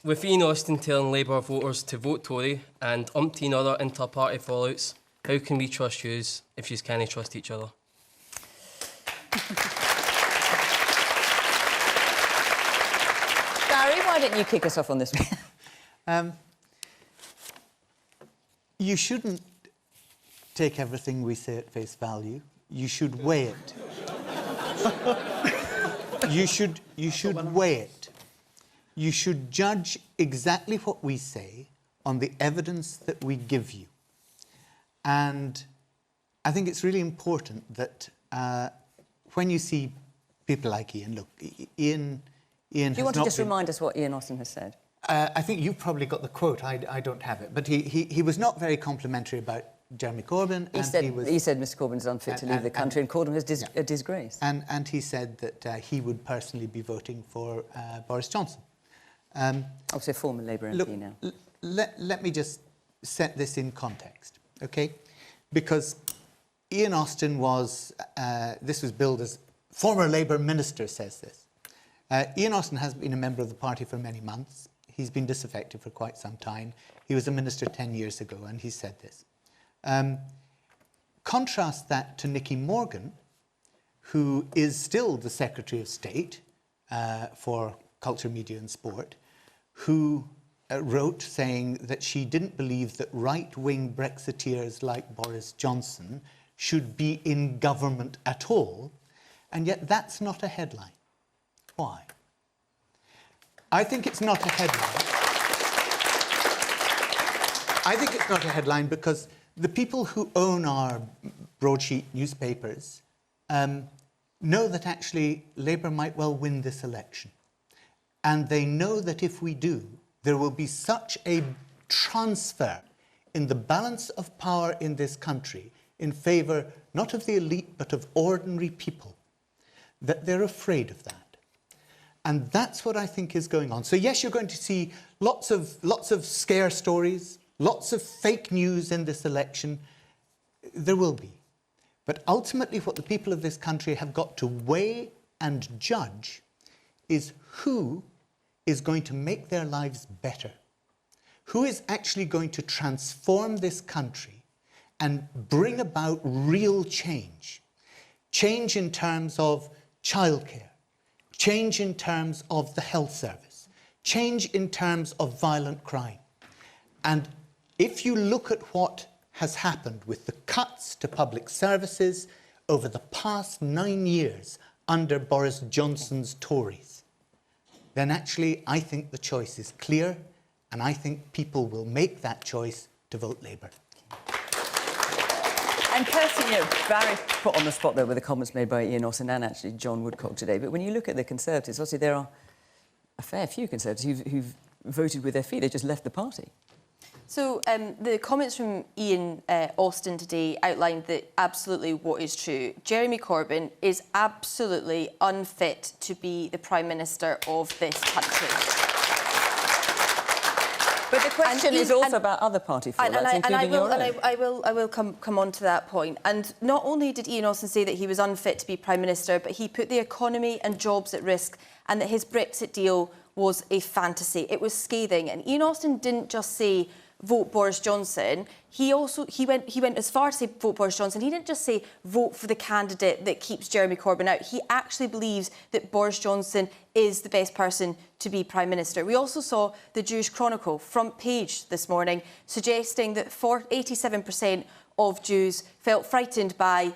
With Iain Austin telling Labour voters to vote Tory and umpteen other inter-party fallouts, how can we trust yous if yous can't trust each other? Barry, why don't you kick us off on this one? You shouldn't take everything we say at face value. You should weigh it. You should weigh it. You should judge exactly what we say on the evidence that we give you. And I think it's really important that when you see people like Iain, look, Iain Do you want to just remind us what Iain Austin has said? I think you've probably got the quote. I don't have it. But he was not very complimentary about Jeremy Corbyn. He said Mr Corbyn is unfit to leave the country and called him a disgrace. And he said that he would personally be voting for Boris Johnson. Obviously a former Labour MP look, now. Let me just set this in context, OK? Because Iain Austin was... this was billed as... Former Labour minister says this. Iain Austin has been a member of the party for many months. He's been disaffected for quite some time. He was a minister 10 years ago, and he said this. Contrast that to Nicky Morgan, who is still the Secretary of State for Culture, Media and Sport, who wrote saying that she didn't believe that right-wing Brexiteers like Boris Johnson should be in government at all, and yet that's not a headline. Why? I think it's not a headline. I think it's not a headline because the people who own our broadsheet newspapers know that actually Labour might well win this election. And they know that if we do, there will be such a transfer in the balance of power in this country in favour not of the elite but of ordinary people, that they're afraid of that. And that's what I think is going on. So yes, you're going to see lots of scare stories, lots of fake news in this election. There will be. But ultimately what the people of this country have got to weigh and judge is who is going to make their lives better. Who is actually going to transform this country and bring about real change. Change in terms of childcare. Change in terms of the health service. Change in terms of violent crime. And if you look at what has happened with the cuts to public services over the past 9 years under Boris Johnson's Tories, then actually I think the choice is clear, and I think people will make that choice to vote Labour. And Kirstene, you know, Barry put on the spot there with the comments made by Iain Austin and actually John Woodcock today, but when you look at the Conservatives, obviously there are a fair few Conservatives who've voted with their feet. They just left the party. So the comments from Iain Austin today outlined that absolutely what is true. Jeremy Corbyn is absolutely unfit to be the Prime Minister of this country. But the question is also about other party fallouts, including your own. I will come on to that point. And not only did Iain Austin say that he was unfit to be Prime Minister, but he put the economy and jobs at risk, and that his Brexit deal was a fantasy. It was scathing. And Iain Austin didn't just say vote Boris Johnson. He went as far to say vote Boris Johnson. He didn't just say vote for the candidate that keeps Jeremy Corbyn out. He actually believes that Boris Johnson is the best person to be Prime Minister. We also saw the Jewish Chronicle front page this morning suggesting that 87% of Jews felt frightened by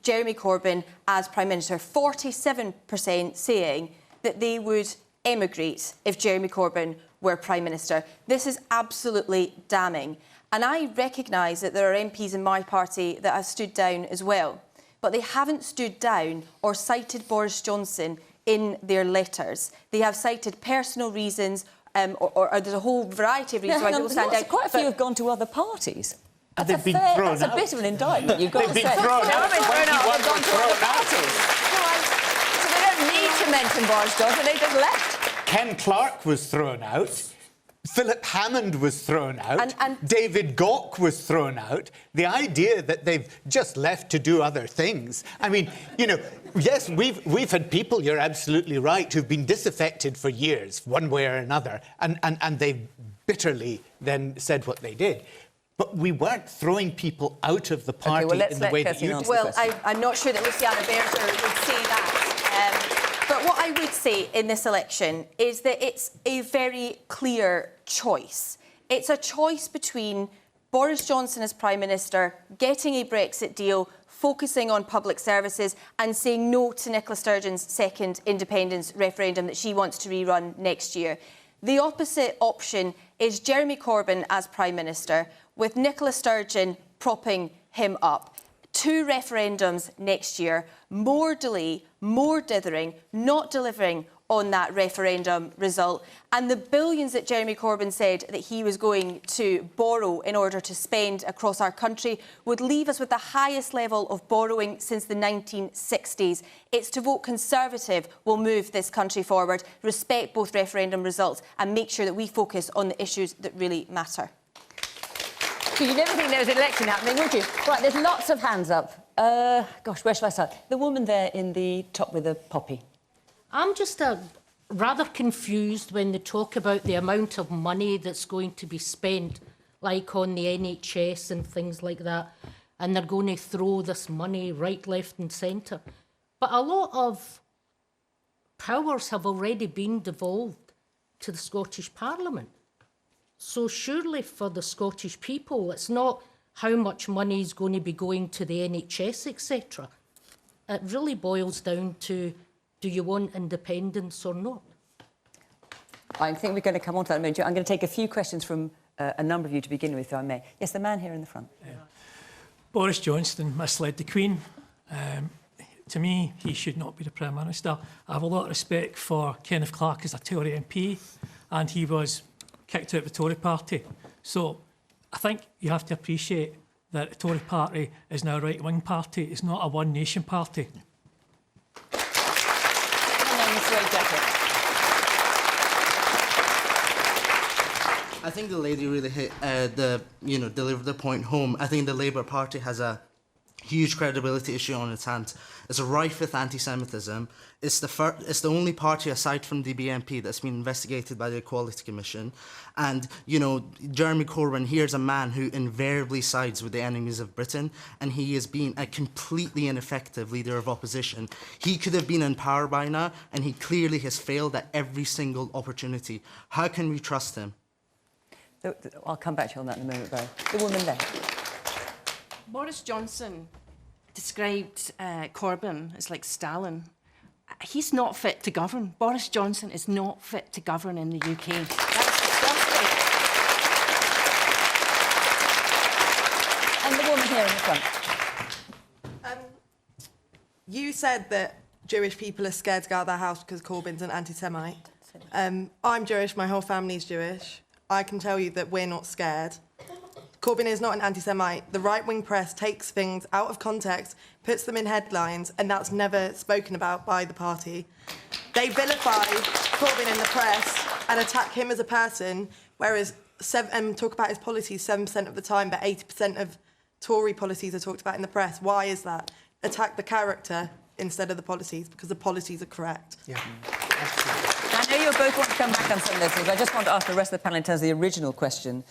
Jeremy Corbyn as Prime Minister. 47% saying that they would emigrate if Jeremy Corbyn were Prime Minister. This is absolutely damning. And I recognise that there are MPs in my party that have stood down as well. But they haven't stood down or cited Boris Johnson in their letters. They have cited personal reasons or there's a whole variety of reasons why people stand down. Quite a few have gone to other parties. That's They've been thrown out. That's a bit of an indictment, you've got to say. They've been thrown out. They've gone to other parties. So they don't need to mention Boris Johnson, they just left. Ken Clarke was thrown out. Philip Hammond was thrown out. And David Gauke was thrown out. The idea that they've just left to do other things. I mean, you know, yes, we've had people, you're absolutely right, who've been disaffected for years, one way or another, and they've bitterly then said what they did. But we weren't throwing people out of the party in the way that you did. Well, I'm not sure that Luciana Berger would say that. But what I would say in this election is that it's a very clear choice. It's a choice between Boris Johnson as Prime Minister, getting a Brexit deal, focusing on public services and saying no to Nicola Sturgeon's second independence referendum that she wants to rerun next year. The opposite option is Jeremy Corbyn as Prime Minister, with Nicola Sturgeon propping him up. 2 referendums next year, more delay, more dithering, not delivering on that referendum result. And the billions that Jeremy Corbyn said that he was going to borrow in order to spend across our country would leave us with the highest level of borrowing since the 1960s. It's to vote Conservative will move this country forward, respect both referendum results and make sure that we focus on the issues that really matter. You'd never think there was an election happening, would you? Right, there's lots of hands up. Gosh, where shall I start? The woman there in the top with the poppy. I'm just rather confused when they talk about the amount of money that's going to be spent, like on the NHS and things like that, and they're going to throw this money right, left and centre. But a lot of powers have already been devolved to the Scottish Parliament. So surely for the Scottish people, it's not how much money is going to be going to the NHS, etc. It really boils down to, do you want independence or not? I think we're going to come on to that in a minute. I'm going to take a few questions from a number of you to begin with, if I may. Yes, the man here in the front. Boris Johnson misled the Queen. To me, he should not be the Prime Minister. I have a lot of respect for Kenneth Clarke as a Tory MP, and he was kicked out of the Tory party. So I think you have to appreciate that the Tory party is now a right-wing party. It's not a one-nation party. I think the lady really hit delivered the point home. I think the Labour Party has a huge credibility issue on its hands. It's rife with anti-Semitism. It's the only party aside from the BNP that's been investigated by the Equality Commission. And, you know, Jeremy Corbyn, here's a man who invariably sides with the enemies of Britain, and he has been a completely ineffective leader of opposition. He could have been in power by now, and he clearly has failed at every single opportunity. How can we trust him? I'll come back to you on that in a moment, Barry. The woman there. Boris Johnson described Corbyn as like Stalin. He's not fit to govern. Boris Johnson is not fit to govern in the UK. That's disgusting. And the woman here in the front. You said that Jewish people are scared to go out of their house because Corbyn's an anti-Semite. I'm Jewish, my whole family's Jewish. I can tell you that we're not scared. Corbyn is not an anti-Semite. The right-wing press takes things out of context, puts them in headlines, and that's never spoken about by the party. They vilify Corbyn in the press and attack him as a person, whereas talk about his policies 7% of the time, but 80% of Tory policies are talked about in the press. Why is that? Attack the character instead of the policies, because the policies are correct. Yeah, absolutely. I know you'll both want to come back on some of those things. I just want to ask the rest of the panel in terms of the original question,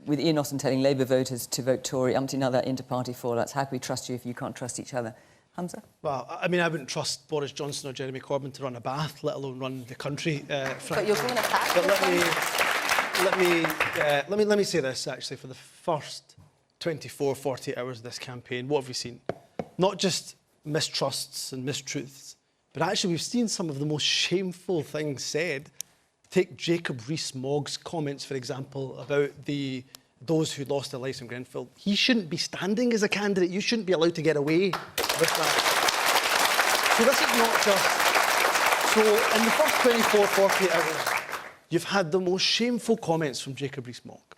with Iain Anderson telling Labour voters to vote Tory, umpteen other inter-party fallouts. How can we trust you if you can't trust each other? Humza? Well, I mean, I wouldn't trust Boris Johnson or Jeremy Corbyn to run a bath, let alone run the country. But you're going to attack. But let me say this, actually. For the first 24, 48 hours of this campaign, what have we seen? Not just mistrusts and mistruths, but actually we've seen some of the most shameful things said. Take Jacob Rees-Mogg's comments, for example, about those who lost their lives in Grenfell. He shouldn't be standing as a candidate. You shouldn't be allowed to get away with that. So this is not just... So in the first 24, 48 hours, you've had the most shameful comments from Jacob Rees-Mogg.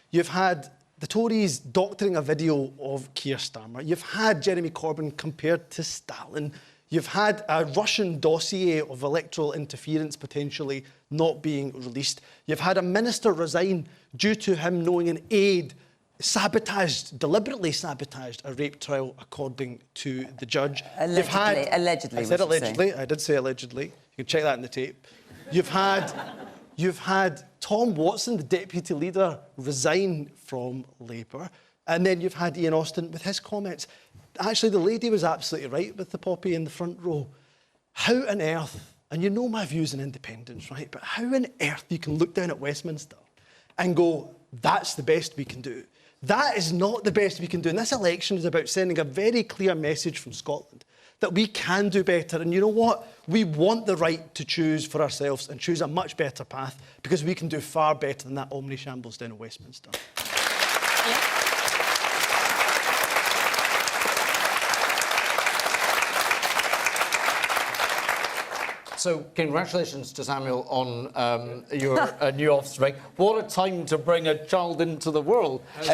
You've had the Tories doctoring a video of Keir Starmer. You've had Jeremy Corbyn compared to Stalin. You've had a Russian dossier of electoral interference potentially not being released. You've had a minister resign due to him knowing an aide deliberately sabotaged a rape trial, according to the judge. Allegedly. I said allegedly. I did say allegedly. You can check that in the tape. You've had Tom Watson, the deputy leader, resign from Labour, and then you've had Iain Anderson with his comments. Actually, the lady was absolutely right with the poppy in the front row. How on earth, and you know my views on independence, right? But how on earth you can look down at Westminster and go, that's the best we can do? That is not the best we can do. And this election is about sending a very clear message from Scotland that we can do better. And you know what? We want the right to choose for ourselves and choose a much better path, because we can do far better than that omni shambles down at Westminster. So, congratulations to Samuel on your new offspring. What a time to bring a child into the world in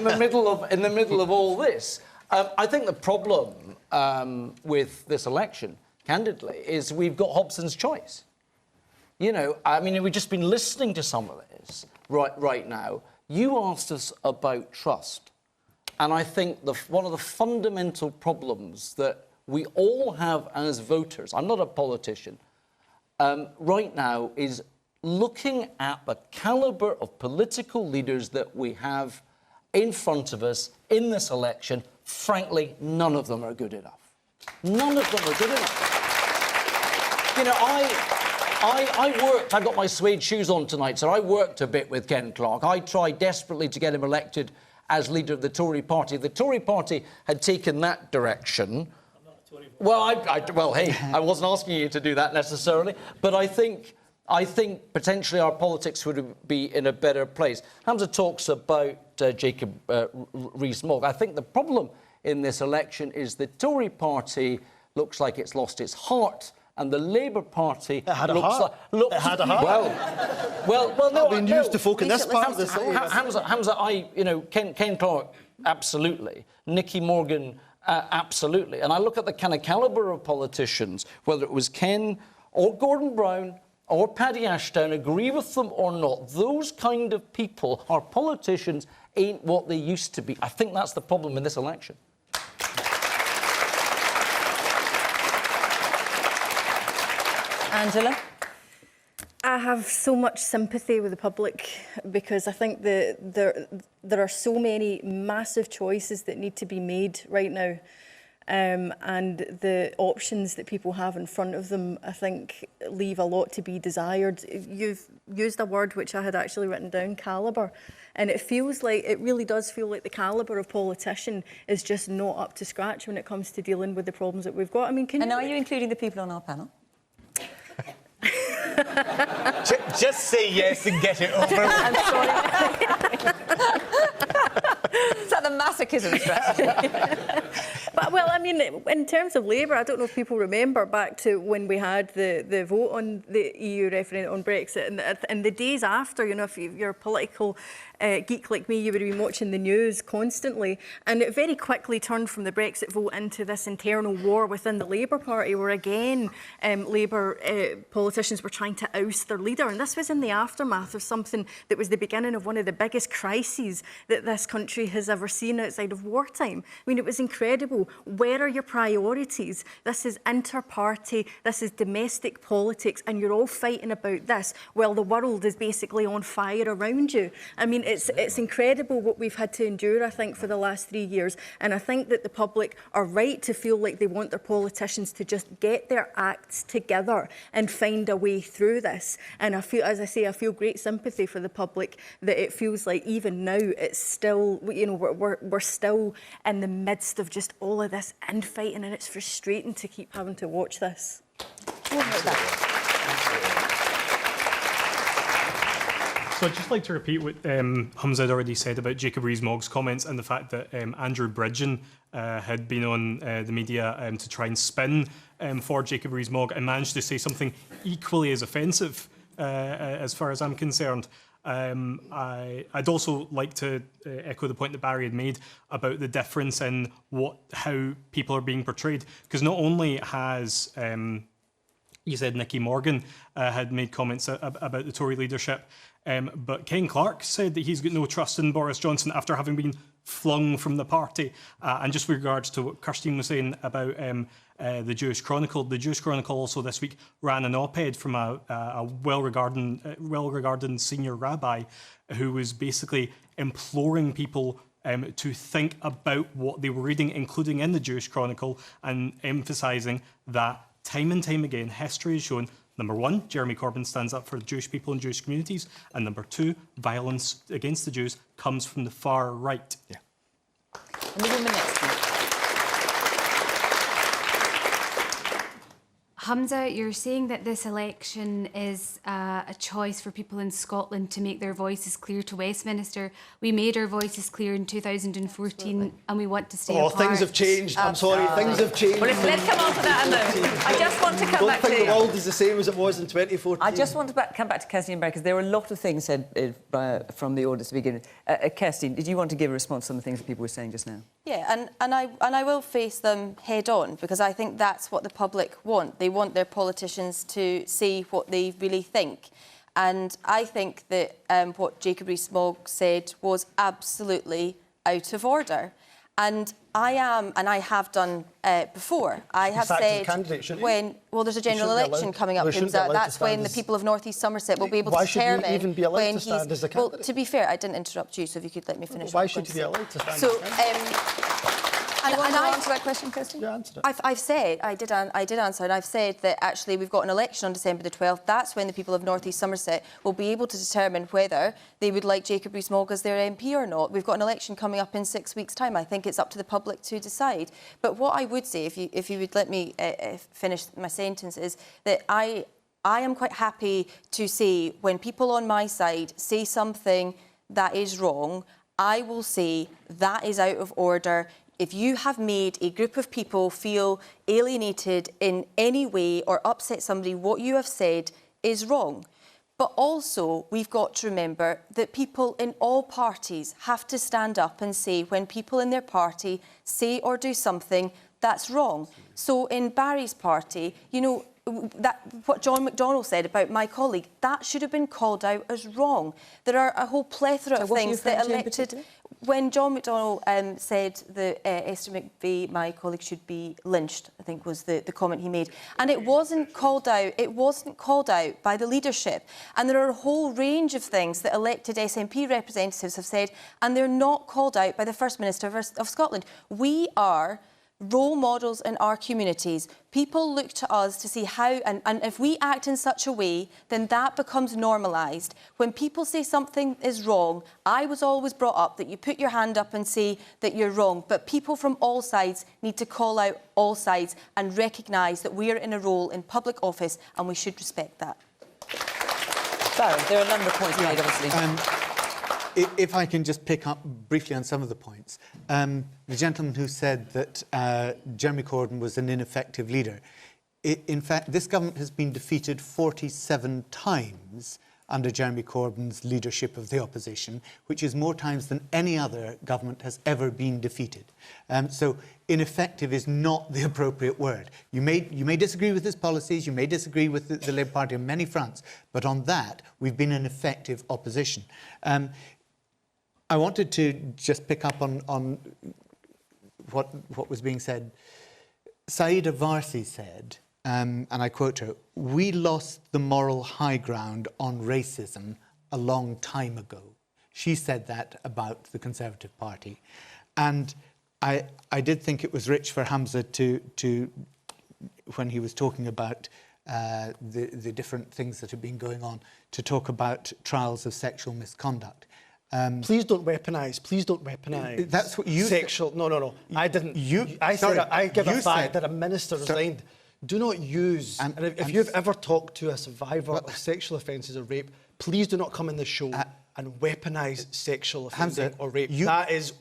the middle of all this. I think the problem with this election, candidly, is we've got Hobson's choice. You know, I mean, we've just been listening to some of this right now. You asked us about trust, and I think one of the fundamental problems that we all have as voters, I'm not a politician, right now is looking at the calibre of political leaders that we have in front of us in this election. Frankly, none of them are good enough. None of them are good enough. You know, I worked, I got my suede shoes on tonight, so I worked a bit with Ken Clarke. I tried desperately to get him elected as leader of the Tory party. If the Tory party had taken that direction, well, well, hey, I wasn't asking you to do that necessarily, but I think potentially our politics would be in a better place. Humza talks about Jacob Rees-Mogg. I think the problem in this election is the Tory party looks like it's lost its heart, and the Labour Party had a heart. It had a heart. Well, no, I've been used to folk in this part of the city. Hamza, Ken Clarke, absolutely. Nicky Morgan, absolutely. And I look at the kind of calibre of politicians, whether it was Ken or Gordon Brown or Paddy Ashdown, agree with them or not, those kind of people, our politicians, ain't what they used to be. I think that's the problem in this election. Angela? I have so much sympathy with the public, because I think there are so many massive choices that need to be made right now. And the options that people have in front of them, I think, leave a lot to be desired. You've used a word which I had actually written down, calibre. And it really does feel like the calibre of politician is just not up to scratch when it comes to dealing with the problems that we've got. I mean, are you including the people on our panel? Just say yes and get it over with. I'm sorry. Is that the masochism strategy? But, well, I mean, in terms of Labour, I don't know if people remember back to when we had the vote on the EU referendum on Brexit, and the days after, you know, if you're a political geek like me, you would have been watching the news constantly, and it very quickly turned from the Brexit vote into this internal war within the Labour Party, where again Labour politicians were trying to oust their leader, and this was in the aftermath of something that was the beginning of one of the biggest crises that this country has ever seen outside of wartime. I mean, it was incredible. Where are your priorities? This is inter-party, this is domestic politics, and you're all fighting about this while the world is basically on fire around you. I mean, it's incredible what we've had to endure, I think, for the last 3 years. And I think that the public are right to feel like they want their politicians to just get their acts together and find a way through this. And I feel, as I say, I feel great sympathy for the public that it feels like even now it's still, you know, we're still in the midst of just all of this infighting, and it's frustrating to keep having to watch this. So I'd just like to repeat what Humza had already said about Jacob Rees-Mogg's comments and the fact that Andrew Bridgen had been on the media to try and spin for Jacob Rees-Mogg and managed to say something equally as offensive as far as I'm concerned. I'd also like to echo the point that Barry had made about the difference in how people are being portrayed, because not only has You said Nicky Morgan had made comments about the Tory leadership. But Ken Clarke said that he's got no trust in Boris Johnson after having been flung from the party. And just with regards to what Kirstene was saying about the Jewish Chronicle also this week ran an op-ed from a well-regarded senior rabbi who was basically imploring people to think about what they were reading, including in the Jewish Chronicle, and emphasising that time and time again, history has shown, number one, Jeremy Corbyn stands up for Jewish people and Jewish communities, and number two, violence against the Jews comes from the far right. Yeah. And the woman next to you. Humza, you're saying that this election is a choice for people in Scotland to make their voices clear to Westminster. We made our voices clear in 2014 and we want to stay apart. Things have changed. I'm sorry, things have changed. Well, let's come on to that in a moment. I just want to come back to... I don't think the world is the same as it was in 2014. I just want to come back to Kirstene and Barry, because there were a lot of things said from the audience to begin with. Kirstene, did you want to give a response to some of the things that people were saying just now? Yeah, and I will face them head on, because I think that's what the public want. They want their politicians to say what they really think. And I think that what Jacob Rees-Mogg said was absolutely out of order. And I am, and I have done before, I have said when, well, there's a general election coming up, Humza, that's when the people of North East Somerset will be able to determine... Why should you even be allowed to stand as a candidate? Well, to be fair, I didn't interrupt you, so if you could let me finish. Why should you be allowed to stand so, And I answer that question, Kirstene? Yeah, answer it. I've said, I did answer, and I've said that actually we've got an election on December the 12th. That's when the people of North East Somerset will be able to determine whether they would like Jacob Rees-Mogg as their MP or not. We've got an election coming up in 6 weeks' time. I think it's up to the public to decide. But what I would say, if you would let me finish my sentence, is that I am quite happy to say when people on my side say something that is wrong, I will say that is out of order. If you have made a group of people feel alienated in any way or upset somebody, what you have said is wrong. But also, we've got to remember that people in all parties have to stand up and say when people in their party say or do something that's wrong. So in Barry's party, you know, that what John McDonnell said about my colleague, that should have been called out as wrong. There are a whole plethora of things that elected... When John McDonnell said that Esther McVey, my colleague, should be lynched, I think was the comment he made. And it wasn't called out. It wasn't called out by the leadership. And there are a whole range of things that elected SNP representatives have said, and they're not called out by the First Minister of Scotland. We are role models in our communities. People look to us to see how, and if we act in such a way, then that becomes normalised. When people say something is wrong, I was always brought up that you put your hand up and say that you're wrong, but people from all sides need to call out all sides and recognise that we are in a role in public office and we should respect that. Barry, there are a number of points made, obviously. If I can just pick up briefly on some of the points. The gentleman who said that Jeremy Corbyn was an ineffective leader. In fact, this government has been defeated 47 times under Jeremy Corbyn's leadership of the opposition, which is more times than any other government has ever been defeated. So ineffective is not the appropriate word. You may disagree with his policies, you may disagree with the Labour Party on many fronts, but on that, we've been an effective opposition. I wanted to just pick up on what was being said. Saida Varsi said, and I quote her, "We lost the moral high ground on racism a long time ago." She said that about the Conservative Party. And I did think it was rich for Humza to when he was talking about the different things that have been going on, to talk about trials of sexual misconduct. Please don't weaponise. Please don't weaponise. That's what you sexual. No. I didn't. I give a fact that a minister resigned. Do not use. And if you've ever talked to a survivor of sexual offences or rape, please do not come in the show and weaponise sexual offending or rape. That is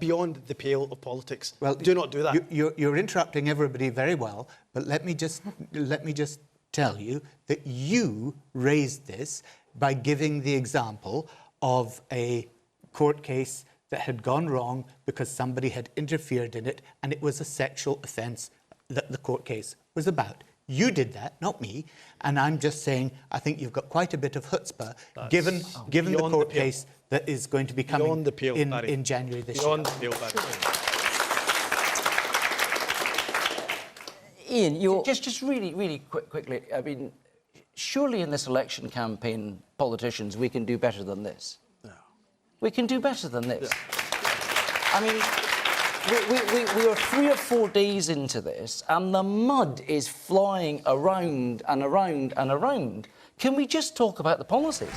beyond the pale of politics. Well, do not do that. You're interrupting everybody very well, but let me just tell you that you raised this by giving the example of a court case that had gone wrong because somebody had interfered in it, and it was a sexual offence that the court case was about. You did that, not me. And I'm just saying, I think you've got quite a bit of chutzpah, given the court case that is going to be coming in January this year. Iain, you're... Just really quickly, I mean, surely in this election campaign, politicians, we can do better than this. No. We can do better than this. Yeah. I mean, we are 3 or 4 days into this, and the mud is flying around and around and around. Can we just talk about the policies?